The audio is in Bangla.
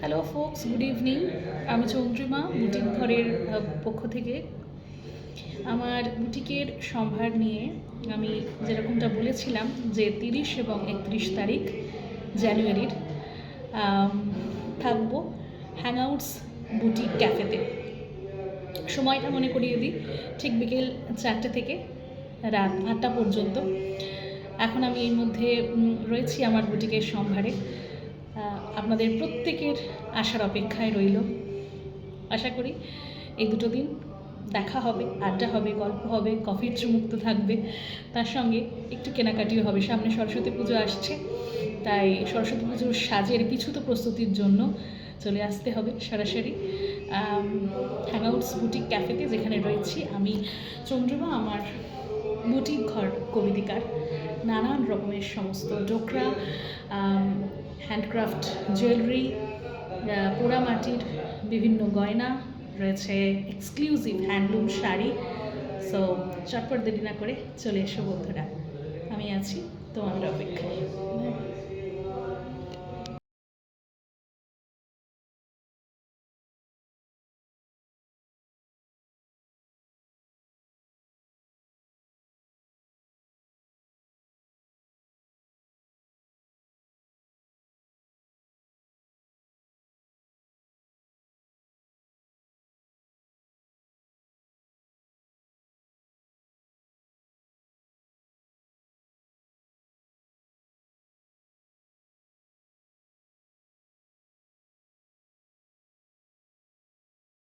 Hello folks, good evening. আমি চন্দ্রিমা, বুটিক ঘরের পক্ষ থেকে। আমার বুটিকের সম্ভার নিয়ে আমি যেরকমটা বলেছিলাম যে 30 এবং 31 তারিখ জানুয়ারির থাকবো হ্যাংআউটস বুটিক ক্যাফেতে। সময়টা মনে করিয়ে দিই, ঠিক বিকেল 4টে থেকে রাত 8টা পর্যন্ত। এখন আমি এর মধ্যে রয়েছি আমার বুটিকের সম্ভারে। আপনাদের প্রত্যেকের আসার অপেক্ষায় রইল। আশা করি এই দুটো দিন দেখা হবে, আড্ডা হবে, গল্প হবে, কফির চুমুক্ত থাকবে, তার সঙ্গে একটু কেনাকাটিও হবে। সামনে সরস্বতী পুজো আসছে, তাই সরস্বতী পুজোর সাজের কিছু তো প্রস্তুতির জন্য চলে আসতে হবে সরাসরি হ্যাংআউটস বুটিক ক্যাফেতে, যেখানে রয়েছি আমি চন্দ্রিমা। আমার বুটিক ঘর কবিতিকার নানান রকমের সমস্ত ডোকরা, হ্যান্ডক্রাফট জুয়েলারি, পোড়ামাটির বিভিন্ন গয়না রয়েছে, এক্সক্লুসিভ হ্যান্ডলুম শাড়ি। সো চটপট দেরি না করে চলে এসো বন্ধুরা, আমি আছি তোমাদের অপেক্ষায়।